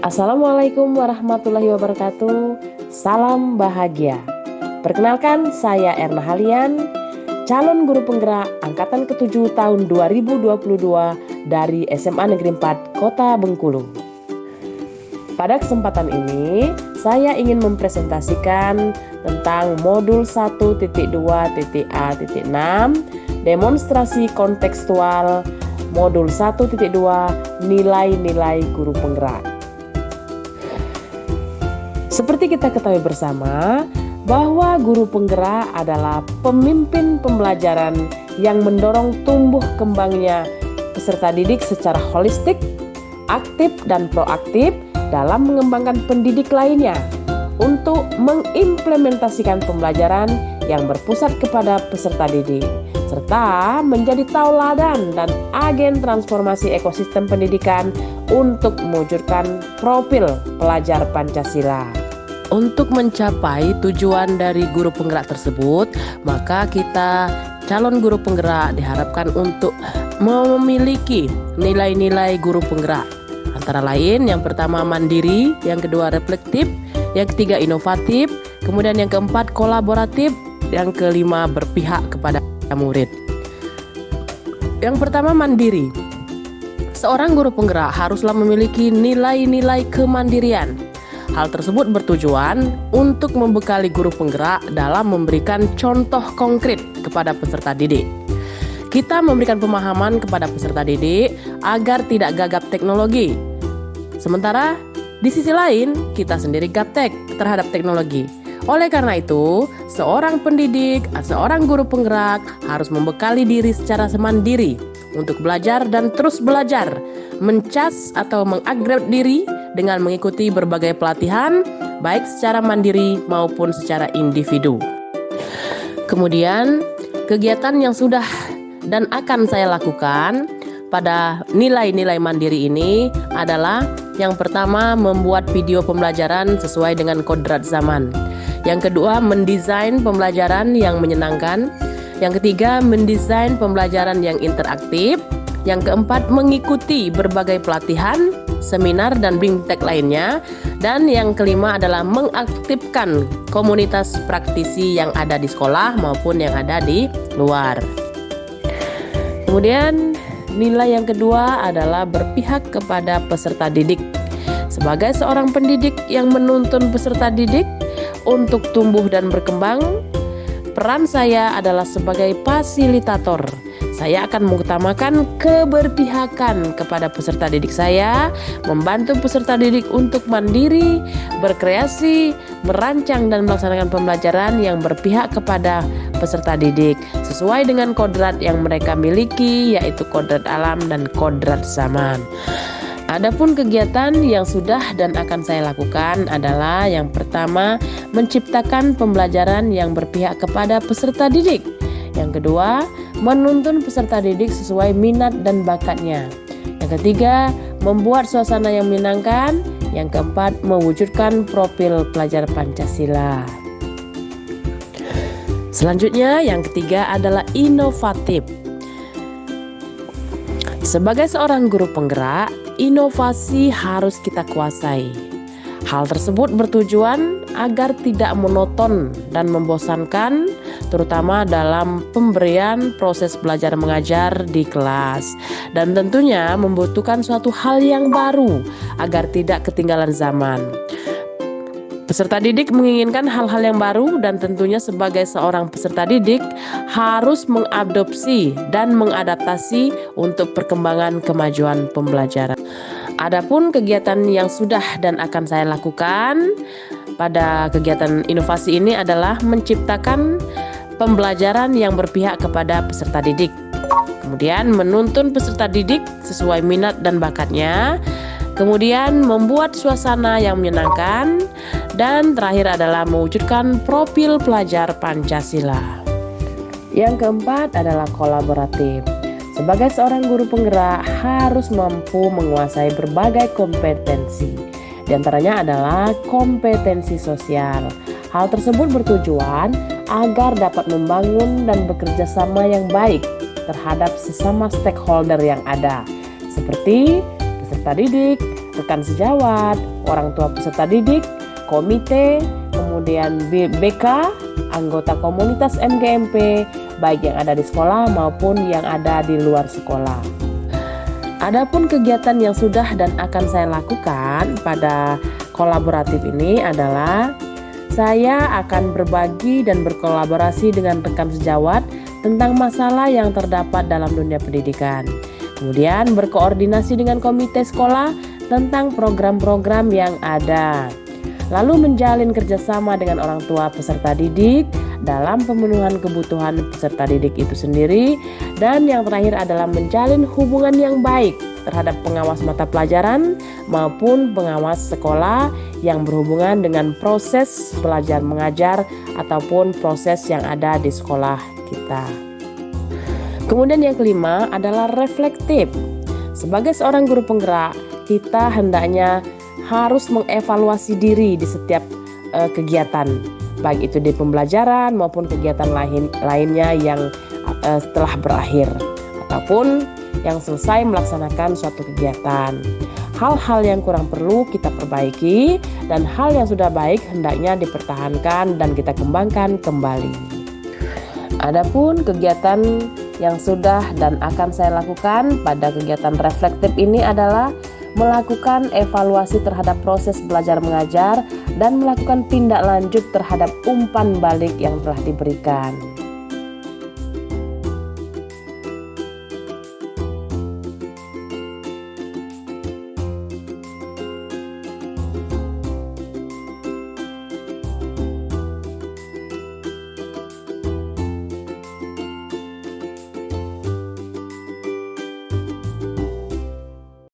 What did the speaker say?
Assalamualaikum warahmatullahi wabarakatuh. Salam bahagia. Perkenalkan, saya Erna Halian, calon guru penggerak angkatan ke-7 tahun 2022 dari SMA Negeri 4 Kota Bengkulu. Pada kesempatan ini, saya ingin mempresentasikan tentang modul 1.2.A.6 demonstrasi kontekstual modul 1.2 nilai-nilai guru penggerak. Seperti kita ketahui bersama bahwa guru penggerak adalah pemimpin pembelajaran yang mendorong tumbuh kembangnya peserta didik secara holistik, aktif dan proaktif dalam mengembangkan pendidik lainnya untuk mengimplementasikan pembelajaran yang berpusat kepada peserta didik, serta menjadi tauladan dan agen transformasi ekosistem pendidikan untuk mewujudkan profil pelajar Pancasila. Untuk mencapai tujuan dari guru penggerak tersebut, maka kita calon guru penggerak diharapkan untuk memiliki nilai-nilai guru penggerak. Antara lain, yang pertama mandiri, yang kedua reflektif, yang ketiga inovatif, kemudian yang keempat kolaboratif, yang kelima berpihak kepada murid. Yang pertama mandiri. Seorang guru penggerak haruslah memiliki nilai-nilai kemandirian. Hal tersebut bertujuan untuk membekali guru penggerak dalam memberikan contoh konkret kepada peserta didik. Kita memberikan pemahaman kepada peserta didik agar tidak gagap teknologi. Sementara di sisi lain, kita sendiri gaptek terhadap teknologi. Oleh karena itu, seorang pendidik, seorang guru penggerak harus membekali diri secara semandiri untuk belajar dan terus belajar, mencas atau mengupgrade diri dengan mengikuti berbagai pelatihan, baik secara mandiri maupun secara individu. Kemudian, kegiatan yang sudah dan akan saya lakukan pada nilai-nilai mandiri ini adalah yang pertama, membuat video pembelajaran sesuai dengan kodrat zaman. Yang kedua, mendesain pembelajaran yang menyenangkan. Yang ketiga, mendesain pembelajaran yang interaktif. Yang keempat, mengikuti berbagai pelatihan, seminar, dan bimtek lainnya. Dan yang kelima adalah mengaktifkan komunitas praktisi yang ada di sekolah maupun yang ada di luar. Kemudian nilai yang kedua adalah berpihak kepada peserta didik. Sebagai seorang pendidik yang menuntun peserta didik untuk tumbuh dan berkembang, peran saya adalah sebagai fasilitator. Saya akan mengutamakan keberpihakan kepada peserta didik saya, membantu peserta didik untuk mandiri, berkreasi, merancang dan melaksanakan pembelajaran yang berpihak kepada peserta didik sesuai dengan kodrat yang mereka miliki, yaitu kodrat alam dan kodrat zaman. Adapun kegiatan yang sudah dan akan saya lakukan adalah yang pertama, menciptakan pembelajaran yang berpihak kepada peserta didik. Yang kedua, menuntun peserta didik sesuai minat dan bakatnya. Yang ketiga, membuat suasana yang menyenangkan. Yang keempat, mewujudkan profil pelajar Pancasila. Selanjutnya, yang ketiga adalah inovatif. Sebagai seorang guru penggerak, inovasi harus kita kuasai. Hal tersebut bertujuan agar tidak monoton dan membosankan, terutama dalam pemberian proses belajar mengajar di kelas. Dan tentunya membutuhkan suatu hal yang baru agar tidak ketinggalan zaman. Peserta didik menginginkan hal-hal yang baru dan tentunya sebagai seorang peserta didik harus mengadopsi dan mengadaptasi untuk perkembangan kemajuan pembelajaran. Adapun kegiatan yang sudah dan akan saya lakukan pada kegiatan inovasi ini adalah menciptakan pembelajaran yang berpihak kepada peserta didik. Kemudian menuntun peserta didik sesuai minat dan bakatnya. Kemudian membuat suasana yang menyenangkan. Dan terakhir adalah mewujudkan profil pelajar Pancasila. Yang keempat adalah kolaboratif. Sebagai seorang guru penggerak harus mampu menguasai berbagai kompetensi. Di antaranya adalah kompetensi sosial. Hal tersebut bertujuan agar dapat membangun dan bekerja sama yang baik terhadap sesama stakeholder yang ada, seperti peserta didik, rekan sejawat, orang tua peserta didik, komite, kemudian BK, anggota komunitas MGMP, baik yang ada di sekolah maupun yang ada di luar sekolah. Adapun kegiatan yang sudah dan akan saya lakukan pada kolaboratif ini adalah saya akan berbagi dan berkolaborasi dengan rekan sejawat tentang masalah yang terdapat dalam dunia pendidikan. Kemudian berkoordinasi dengan komite sekolah tentang program-program yang ada. Lalu menjalin kerjasama dengan orang tua peserta didik dalam pemenuhan kebutuhan peserta didik itu sendiri. Dan yang terakhir adalah menjalin hubungan yang baik terhadap pengawas mata pelajaran maupun pengawas sekolah yang berhubungan dengan proses belajar mengajar ataupun proses yang ada di sekolah kita. Kemudian yang kelima adalah reflektif. Sebagai seorang guru penggerak, kita hendaknya harus mengevaluasi diri di setiap kegiatan, baik itu di pembelajaran maupun kegiatan lainnya yang telah berakhir ataupun yang selesai melaksanakan suatu kegiatan. Hal-hal yang kurang perlu kita perbaiki dan hal yang sudah baik hendaknya dipertahankan dan kita kembangkan kembali. Adapun kegiatan yang sudah dan akan saya lakukan pada kegiatan reflektif ini adalah melakukan evaluasi terhadap proses belajar mengajar dan melakukan tindak lanjut terhadap umpan balik yang telah diberikan.